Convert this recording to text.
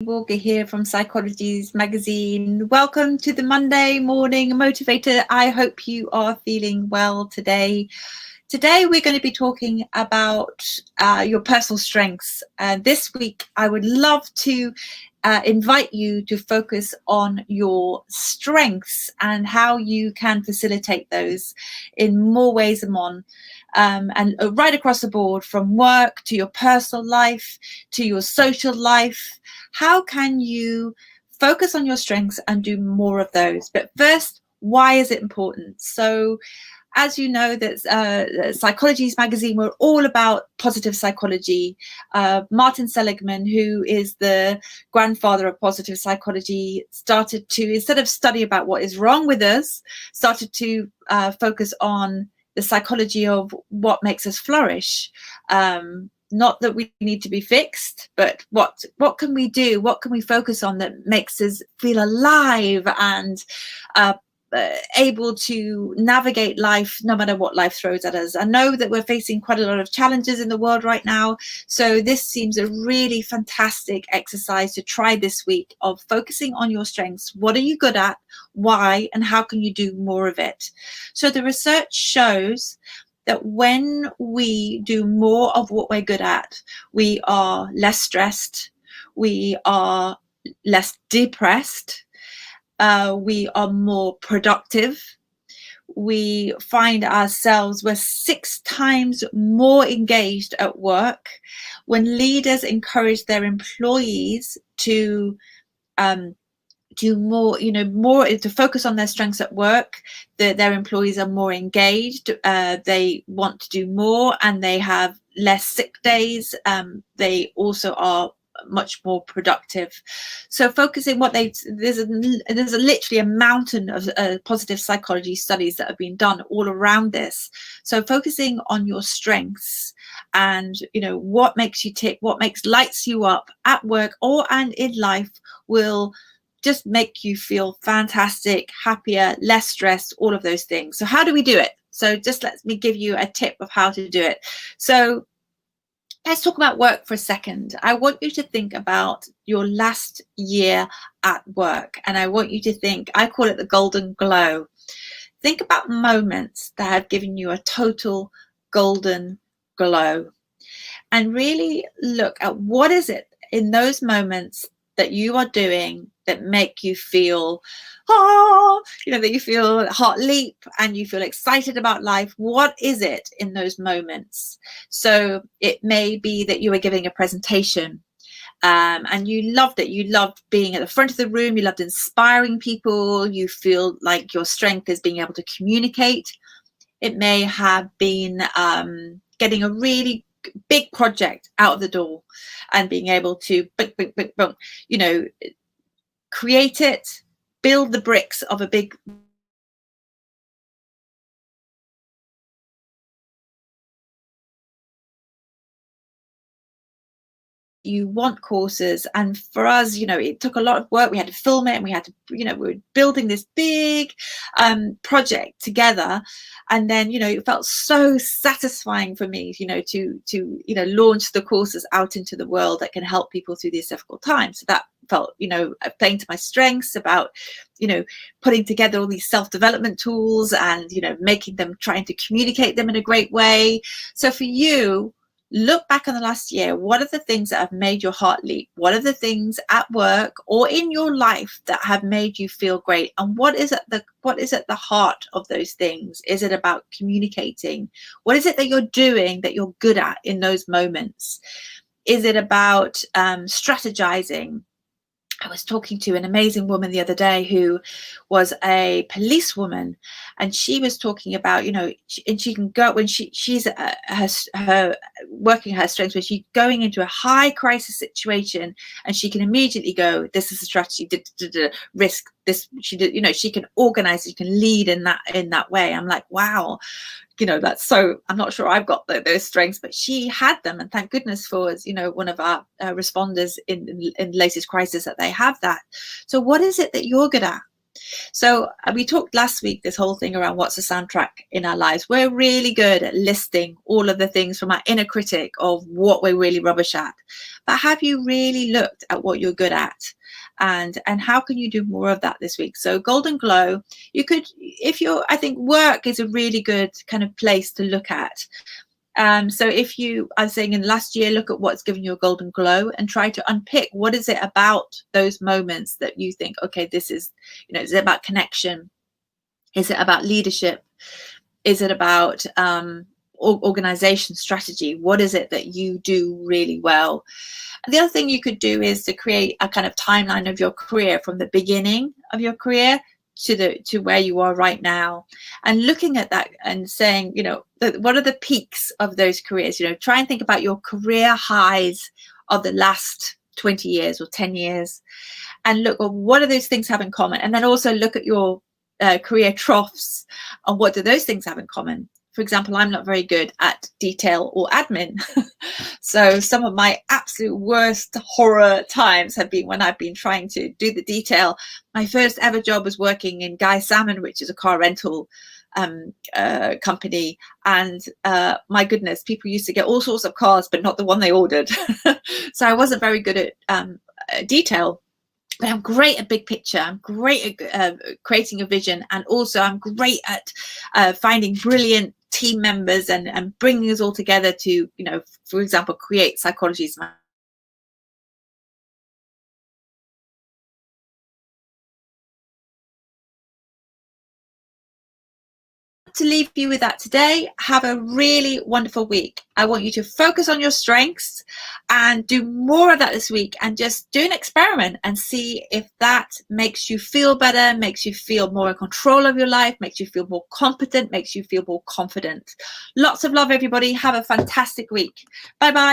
Walker here from Psychology's magazine. Welcome to the Monday morning motivator. I hope you are feeling well today. Today we're going to be talking about your personal strengths. This week I would love to invite you to focus on your strengths and how you can facilitate those in more ways than one. And right across the board, from work to your personal life to your social life. How can you focus on your strengths and do more of those? But first, why is it important? So, as you know, that Psychology's magazine, we're all about positive psychology. Martin Seligman, who is the grandfather of positive psychology, started to, instead of study about what is wrong with us, started to focus on the psychology of what makes us flourish. Not that we need to be fixed, but what can we do? What can we focus on that makes us feel alive and able to navigate life no matter what life throws at us? I know that we're facing quite a lot of challenges in the world right now, so this seems a really fantastic exercise to try this week of focusing on your strengths. What are you good at? Why? And how can you do more of it? So the research shows that when we do more of what we're good at, we are less stressed, we are less depressed, we are more productive. We find ourselves, we're 6 times more engaged at work. When leaders encourage their employees to do more, more to focus on their strengths at work, their employees are more engaged, they want to do more, and they have less sick days. They also are much more productive. So focusing there's literally a mountain of positive psychology studies that have been done all around this. So focusing on your strengths and what makes you tick, what lights you up at work and in life will just make you feel fantastic, happier, less stressed, all of those things. So how do we do it? So just let me give you a tip of how to do it. So let's talk about work for a second. I want you to think about your last year at work, and I want you to think, I call it the golden glow. Think about moments that have given you a total golden glow, and really look at what is it in those moments that you are doing that make you feel, that you feel heart leap and you feel excited about life. What is it in those moments? So it may be that you were giving a presentation and you loved it. You loved being at the front of the room. You loved inspiring people. You feel like your strength is being able to communicate. It may have been getting a really big project out of the door and being able to create it, build the bricks of a big you want courses. And for us, it took a lot of work. We had to film it, and we had to, we were building this big project together. And then, it felt so satisfying for me, to launch the courses out into the world that can help people through these difficult times. So that felt, playing to my strengths about, putting together all these self-development tools and, making them, trying to communicate them in a great way. So for you, look back on the last year. What are the things that have made your heart leap? What are the things at work or in your life that have made you feel great? And what is at the heart of those things? Is it about communicating? What is it that you're doing that you're good at in those moments? Is it about strategizing? I was talking to an amazing woman the other day who was a policewoman, and she was talking about, and she can go when she's her working her strengths, where she's going into a high crisis situation, and she can immediately go, this is a strategy, risk this. She can organize, she can lead in that way. I'm like, wow. That's so, I'm not sure I've got those strengths, but she had them, and thank goodness for, one of our responders in the latest crisis that they have that. So what is it that you're good at? So we talked last week, this whole thing around what's the soundtrack in our lives. We're really good at listing all of the things from our inner critic of what we're really rubbish at. But have you really looked at what you're good at? And how can you do more of that this week? So Golden Glow, you could, if you're, I think work is a really good kind of place to look at. So if you, I was saying in last year, look at what's giving you a golden glow and try to unpick what is it about those moments that you think, okay, this is, is it about connection? Is it about leadership? Is it about organization strategy? What is it that you do really well? And the other thing you could do is to create a kind of timeline of your career from the beginning of your career to where you are right now, and looking at that and saying, what are the peaks of those careers? Try and think about your career highs of the last 20 years or 10 years and look at what do those things have in common, and then also look at your career troughs and what do those things have in common. For example, I'm not very good at detail or admin. So some of my absolute worst horror times have been when I've been trying to do the detail. My first ever job was working in Guy Salmon, which is a car rental company. And my goodness, people used to get all sorts of cars, but not the one they ordered. So I wasn't very good at detail. But I'm great at big picture. I'm great at creating a vision. And also I'm great at finding brilliant team members and bringing us all together to, for example, create psychologies. To leave you with that today. Have a really wonderful week. I want you to focus on your strengths and do more of that this week, and just do an experiment and see if that makes you feel better, makes you feel more in control of your life, makes you feel more competent, makes you feel more confident. Lots of love, everybody. Have a fantastic week. Bye bye.